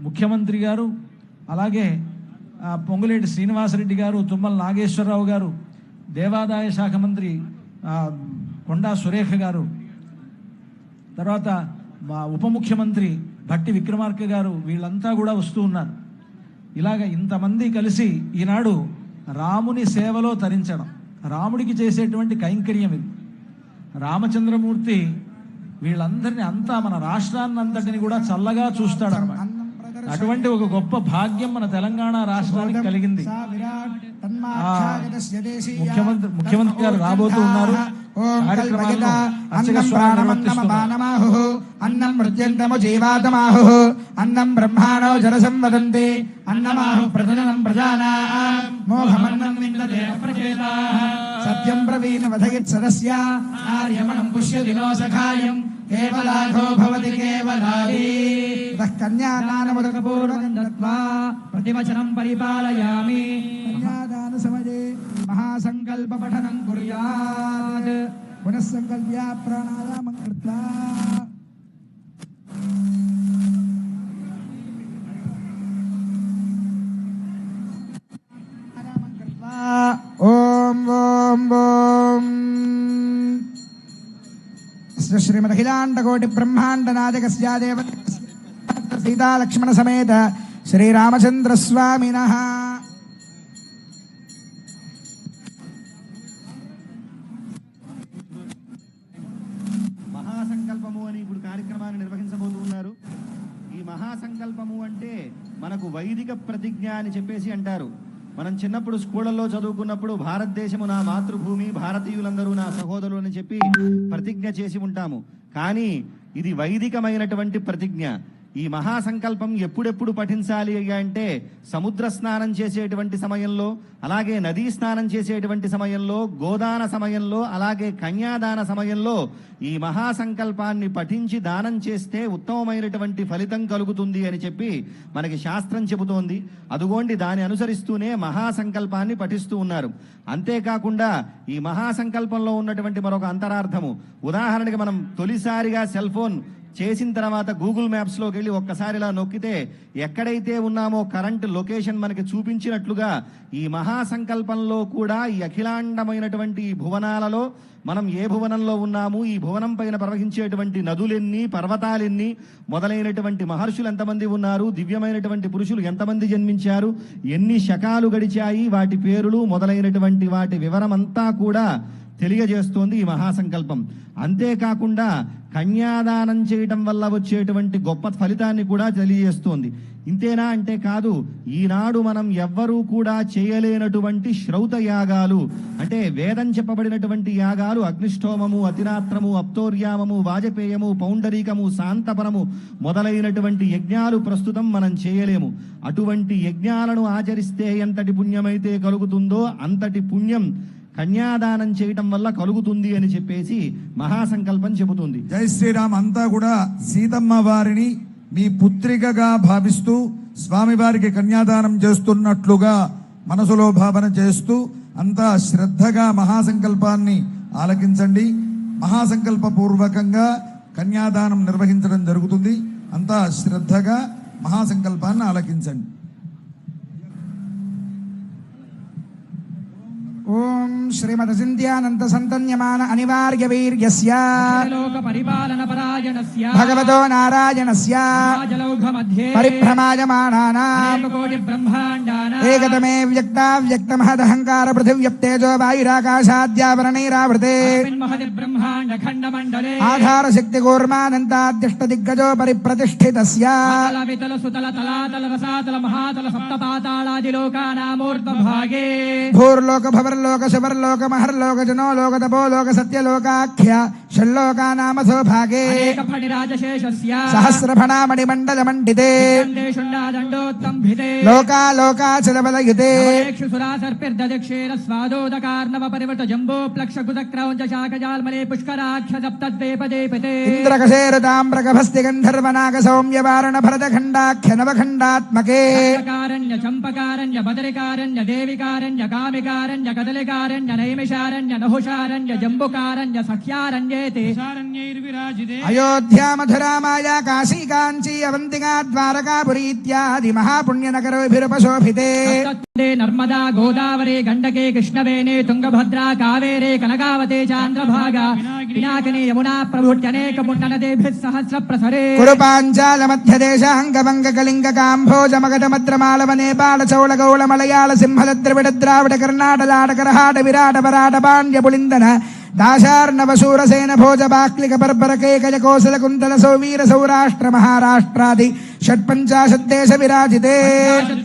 ముఖ్యమంత్రి గారు, అలాగే పొంగులేటి శ్రీనివాసరెడ్డి గారు, తుమ్మల నాగేశ్వరరావు గారు, దేవాదాయ శాఖ మంత్రి కొండా సురేఖ గారు, తర్వాత మా ఉప ముఖ్యమంత్రి భట్టి విక్రమార్క గారు, వీళ్ళంతా కూడా వస్తూ ఉన్నారు. ఇలాగ ఇంతమంది కలిసి ఈనాడు రాముని సేవలో తరించడం, రాముడికి చేసేటువంటి కైంకర్యం ఇది. రామచంద్రమూర్తి వీళ్ళందరినీ అంతా, మన రాష్ట్రాన్ని అంతటిని కూడా చల్లగా చూస్తాడు అన్నమాట. అటువంటి ఒక గొప్ప భాగ్యం మన తెలంగాణ రాష్ట్రానికి కలిగింది. ముఖ్యమంత్రి గారు రాబోతూ ఉన్నారు. అన్నం ప్రాణమన్నమానమాహు అన్నం మృత్యంతము జీవాతమాహు అన్నం బ్రహ్మాణో జనసంవదంతి అన్నమాహు ప్రజనం ప్రజానాం మోహమన్నం విందతే ప్రచేతాః సత్యం బ్రవీణ వదయత్ సదస్య ఆర్యమణం పుష్యతి నో సఖాయం కేవలాఘో భవతి కేవలాది కన్యాదానముదకపూర్వకం దత్వా ప్రతివచనం పరిపాలయామి. కన్యాదాన సమయే మహాసంకల్ప పఠనం కుర్యాత్. పునఃసంకల్ప్య ప్రాణాయామం కృత్వా ఓం ఓం ఓం శ్రీమదఖిలాండకోటి బ్రహ్మాండ నాయకస్య దేవ సీతా లక్ష్మణ సమేత శ్రీరామచంద్ర స్వామినః. మహాసంకల్పము అని ఇప్పుడు కార్యక్రమాన్ని నిర్వహించబోతున్నారు. ఈ మహాసంకల్పము అంటే మనకు వైదిక ప్రతిజ్ఞ అని చెప్పేసి అంటారు. మనం చిన్నప్పుడు స్కూళ్ళల్లో చదువుకున్నప్పుడు భారతదేశము నా మాతృభూమి, భారతీయులందరూ నా సహోదరులు అని చెప్పి ప్రతిజ్ఞ చేసి ఉంటాము. కానీ ఇది వైదికమైనటువంటి ప్రతిజ్ఞ. ఈ మహాసంకల్పం ఎప్పుడెప్పుడు పఠించాలి అంటే సముద్ర స్నానం చేసేటువంటి సమయంలో, అలాగే నదీ స్నానం చేసేటువంటి సమయంలో, గోదాన సమయంలో, అలాగే కన్యాదాన సమయంలో ఈ మహాసంకల్పాన్ని పఠించి దానం చేస్తే ఉత్తమమైనటువంటి ఫలితం కలుగుతుంది అని చెప్పి మనకి శాస్త్రం చెబుతోంది. అదుగోండి దాన్ని అనుసరిస్తూనే మహాసంకల్పాన్ని పఠిస్తూ ఉన్నారు. అంతేకాకుండా ఈ మహాసంకల్పంలో ఉన్నటువంటి మరొక అంతరార్థము, ఉదాహరణకి మనం తొలిసారిగా సెల్ ఫోన్ చేసిన తర్వాత గూగుల్ మ్యాప్స్లోకి వెళ్ళి ఒక్కసారి ఇలా నొక్కితే ఎక్కడైతే ఉన్నామో కరెంట్ లొకేషన్ మనకి చూపించినట్లుగా ఈ మహాసంకల్పంలో కూడా ఈ అఖిలాండమైనటువంటి ఈ భువనాలలో మనం ఏ భువనంలో ఉన్నాము, ఈ భువనం పైన ప్రవహించేటువంటి నదులెన్ని, పర్వతాలెన్ని, మొదలైనటువంటి మహర్షులు ఎంతమంది ఉన్నారు, దివ్యమైనటువంటి పురుషులు ఎంతమంది జన్మించారు, ఎన్ని శకాలు గడిచాయి, వాటి పేరులు మొదలైనటువంటి వాటి వివరమంతా కూడా తెలియజేస్తోంది ఈ మహాసంకల్పం. అంతేకాకుండా కన్యాదానం చేయటం వల్ల వచ్చేటువంటి గొప్ప ఫలితాన్ని కూడా తెలియజేస్తోంది. ఇంతేనా అంటే కాదు, ఈనాడు మనం ఎవ్వరూ కూడా చేయలేనటువంటి శ్రౌత యాగాలు, అంటే వేదం చెప్పబడినటువంటి యాగాలు, అగ్నిష్టోమము, అతిరాత్రము, అప్తోర్యామము, వాజపేయము, పౌండరీకము, శాంతపరము మొదలైనటువంటి యజ్ఞాలు ప్రస్తుతం మనం చేయలేము. అటువంటి యజ్ఞాలను ఆచరిస్తే ఎంతటి పుణ్యమైతే కలుగుతుందో అంతటి పుణ్యం కన్యాదానం చేయటం వల్ల కలుగుతుంది అని చెప్పేసి మహాసంకల్పం చెబుతుంది. జై శ్రీరామ్. అంతా కూడా సీతమ్మ వారిని మీ పుత్రికగా భావిస్తూ స్వామివారికి కన్యాదానం చేస్తున్నట్లుగా మనసులో భావన చేస్తూ అంతా శ్రద్ధగా మహాసంకల్పాన్ని ఆలకించండి. మహాసంకల్ప పూర్వకంగా కన్యాదానం నిర్వహించడం జరుగుతుంది. అంతా శ్రద్ధగా మహాసంకల్పాన్ని ఆలకించండి. ఓం శ్రీమద్ సింధ్యానంద సంతన్యమాన అనివార్య వీర్యస్య లోక పరిపాలన పరాయణస్య భగవతో నారాయణస్య పరిభ్రమాయమానానాం కోటి బ్రహ్మాండానాం ఏకతమే వ్యక్తావ్యక్తమహదహంకార పృథివ్యప్తేజో వాయురాకాశాద్యావరణైరావృతే మహది బ్రహ్మాండ ఖండ మండలే ఆధార శక్తి కూర్మానంతాద్యష్ట దిగ్గజో పరిప్రతిష్ఠితస్య వితల సుతల తలాతల రసాతల మహాతల సప్తపాతాళాది లోకానామూర్ధ్వభాగే భూర్లోక భవర్లోక శుభర్లోక మహర్లోక జనో లోక తపో లోక సత్యలోకాఖ్య షల్లోకానామ సౌభాగే సహస్రఫణామణి మండల మండితే లోకాలోకాచలబలయుతే ఇంద్రకశేరుతామ్రకభస్తి గంధర్వనాగ సౌమ్యవారణ భరతఖండాఖ్య నవఖండాత్మకే చంపకారణ్య బదరికారణ్య దేవికారణ్య కామికారణ్య కదలికారణ్య నైమిషారణ్య నహుషారణ్య జంబుకారణ్య సఖ్యారణ్యే ध्यायते अयोध्या मथुरा माया काशी कांची अवंतिका द्वारका पुरी इत्यादि महापुण्यनगरोभिरुपशोभिते नर्मदा गोदावरी गंडके कृष्णवेणे तुंगभद्रा कावेरे कनकावते चांद्रभागा पिनाकिनी यमुना प्रभृत्यनेक पुण्यनदीभिः सहस्र प्रसरे कुरु पांचाल मध्य देशांगभंग कलिंग कांभोज मगध मद्रमालव नेपाल चौल गौड़ मलयाल सिंहल द्रविड़ द्राविड कर्नाट लाट करहाट विराट वराट पांड्य पुलिंदन दाशार्णव शूरसेन भोज बाक्लिक बर्बर केकय कौशल कुंतल सौवीर सौराष्ट्र महाराष्ट्रादि षट्पंचाशत् देश विराजिते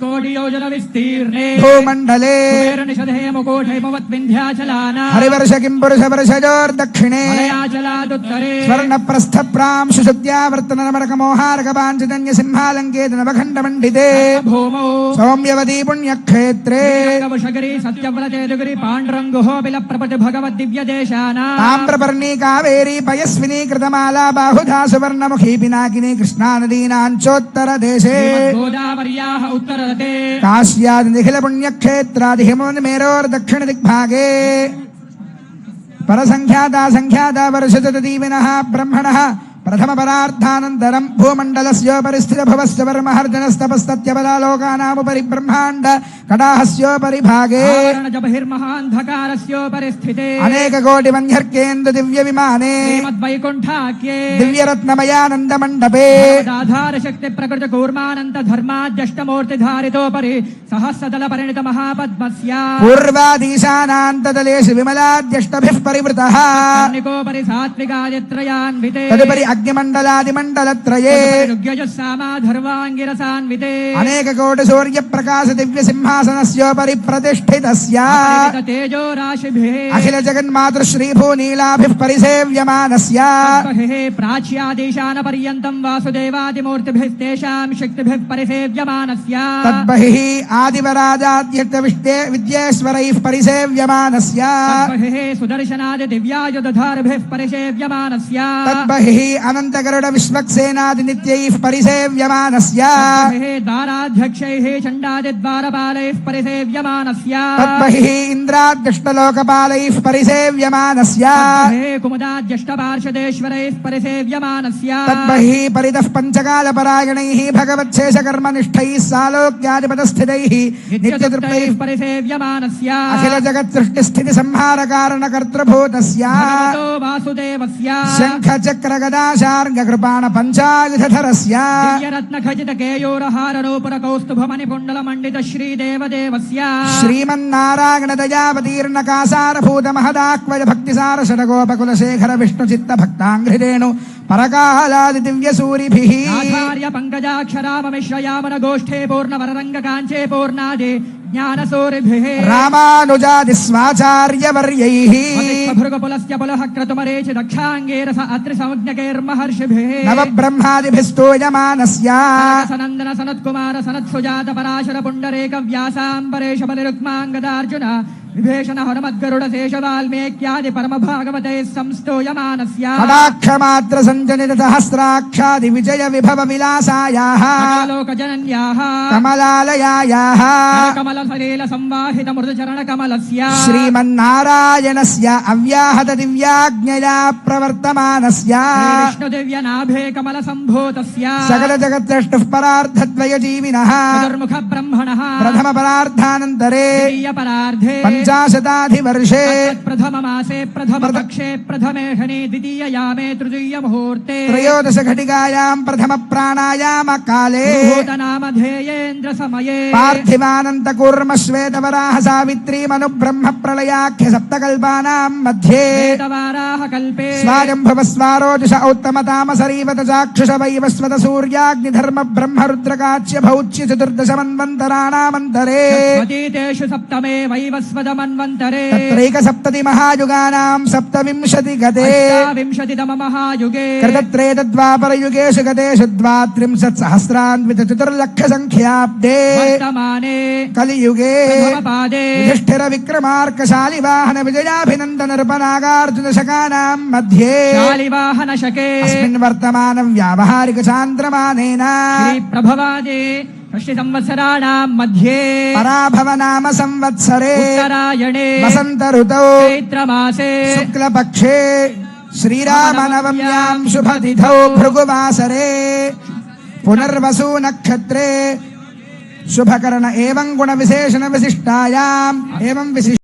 कोटि योजन विस्तीर्णे भूमंडले निषधे मुकोटैमवत् विन्ध्याचलाना हरिवर्ष किंपुरुष वर्षजोर्दक्षिणे मलयाचलादुत्तरे स्वर्ण प्रस्थ प्रां सुषुप्त्यावर्तन नमरक मोहारक पांचजन्य सिंहालंकेत नवखंड मंडिते भूमौ सौम्यवती पुण्यक्षेत्रे वशगिरि सत्यव्रतेदुगिरि पाण्डुरङ्गुहो बिल प्रपति भगवद् दिव्य देशाना ताम्रपर्णी कावेरी पयस्विनी कृतमाला बाहुधा सुवर्णमुखी पिनाकिनी कृष्णा नदीनाञ्चोत्तर देशे गोदावर्याः उत्तरतटे काश्यादि निखिल पुण्यक्षेत्रादि हिमवन्मेरोर्दक्षिण दिग्भागे परसंख्याता संख्याता वर्षचतुर्दीविनः ब्रह्मणः प्रथम परार्थानन्तरं भूमण्डलस्योपरिस्थित भवस्य वर्महर्जनस्तपस्तत्यबलालोकानामुपरि ब्रह्माण्ड कटाहस्योपरि भागे बहिर्महान्धकारस्योपरि स्थिते अनेक कोटि वन्यर्केन्दु दिव्य विमाने श्रीमद्वैकुण्ठाख्ये दिव्यरत्नमयानन्द मण्डपे आधार शक्ति प्रकृति कूर्मानन्त धर्माद्यष्टमूर्ति धारितोपरि सहस्रदल परिणित महापद्मस्य पूर्वादीशानान्तदलेषु विमलाद्यष्टभिः परिवृतः कर्णिकोपरि सात्विकादित्रयान्विते तदुपरि अग्निमण्डलादिमण्डलत्रये ऋग्यजुस्सामाधर्वाङ्गिरसान्विते अनेक कोटि सूर्य प्रकाश दिव्य सिंहासनस्योपरि प्रतिष्ठितस्य तेजो राशिभिः अखिल जगन्मातृ श्रीभूनीलाभिः परिसेव्यमानस्य प्राच्यादिशान पर्यन्तं वासुदेवादिमूर्तिभिस्तेषां शक्तिभिः परिसेव्यमानस्य तद्बहिः आदिवराजाद्यष्टविष्टे विद्येश्वरैः परिसेव्यमानस्य सुदर्शनादि दिव्यायुधधारभिः परिसेव्यमानस्य तद्बहिः अनन्तगरुड विश्वक्सेनादि नित्यैः परिसेव्यमानस्य द्वाराध्यक्षैः चण्डादिद्वारपालैः परिसेव्यमानस्य तद्बहिः इन्द्राद्यष्टलोकपालैः परिसेव्यमानस्य कुमुदाद्यष्टपार्षदेश्वरैः परिसेव्यमानस्य तद्बहिः परितः पञ्चकालपरायणैः भगवच्छेषकर्मनिष्ठैः सालोक्यादिपदस्थितैः नित्यतृप्तैः परिसेव्यमानस्य अखिल जगत्सृष्टिस्थिति संहारकारणकर्तृभूतस्य वासुदेवस्य शङ्ख चक्र गदा शार्ङ्ग कृपाण पञ्चायुधधरस्य रत्नखचित केयूरहारनूपुर कौस्तुभमणिपुण्डल मण्डित श्रीदेवदेवस्य श्रीमन्नारायण दयावतीर्ण कासारभूत महदाक्वज भक्तिसार षडगोपकुलशेखर विष्णुचित्त भक्ताङ्घ्रिरेणु परकालादि दिव्यसूरिभिः आचार्य पङ्कजाक्षराममिश्रयामन गोष्ठे पूर्णवररङ्ग काञ्चे पूर्णादि ज्ञानसूरिभिः रामानुजादि स्वाचार्यवर्यैः भृगपुलस्य पुलः क्रतुमरेचि दक्षाङ्गेरस अत्रि संज्ञकैर्महर्षिभिः नवब्रह्मादिभिः स्तूयमानस्य सनन्दन सनत्कुमार सनत्सुजात पराशर पुण्डरेक व्यासाम्बरेश बलिरुक्माङ्गदार्जुन विभीषण हनुमद्गरुड शेष वाल्मीक्यादि परम भागवते संस्तूयमानस्य कटाक्षमात्र सञ्जनित सहस्राक्षादि विजय विभव विलासायाः लोकजनन्याः कमलालयायाः कमल सलील संवाहित मृदुचरण कमलस्य श्रीमन्नारायणस्य अव्याहत दिव्याज्ञया प्रवर्तमानस्य विष्णु दिव्य नाभे कमल संभूतस्य सकल जगत्सृष्टुः परार्धद्वय जीविनः चतुर्मुख ब्रह्मणः प्रथम परार्धानन्तरे द्वितीय परार्धे 50 वर्षे प्रथम मासे प्रथम पक्षे प्रथमे शनि द्वितीय यामे तृतीय मुहूर्ते 13 घटिकायां प्रथम प्राणायाम काले नामधेयेन्द्र समये पार्थिवानन्त कूर्म श्वेतवराह सावित्री मनु ब्रह्म प्रलयाख्य सप्तकल्पानां मध्ये वेदवाराह कल्पे स्वायंभव स्वारोजुष औत्तमताम सरीवत चाक्षुष वैवस्वत सूर्याग्निधर्म ब्रह्म रुद्रकाच्य भौच्य 14 मन्वन्तराणामन्तरे तेषु सप्तमे वैवस्वत मन्वन्तरे तत्रैक सप्तति महायुगानां 27 गते 27तम महायुगे कृतत्रेतद्वापरयुगेषु गतेषु 32 सहस्रान्वित चतुर्लक्ष संख्याब्दे वर्तमाने कलियुगे प्रथमपादे युधिष्ठिर विक्रमार्क शालिवाहन विजयाभिनन्दन नृपनागार्जुन शकानां मध्ये शालिवाहन शके अस्मिन् वर्तमान व्यावहारिक चान्द्रमानेन श्री प्रभवादे षष्टि संवत्सराणां मध्ये पराभव नाम संवत्सरे उत्तरायणे वसन्त ऋतौ चैत्रमासे शुक्लपक्षे శ్రీరామనవమ్యాం శుభతిథౌ భృగువాసరే పునర్వసు నక్షత్రే శుభకరణ ఏవం గుణ విశేషణ విశిష్టాయాం ఏవం విశిష్ట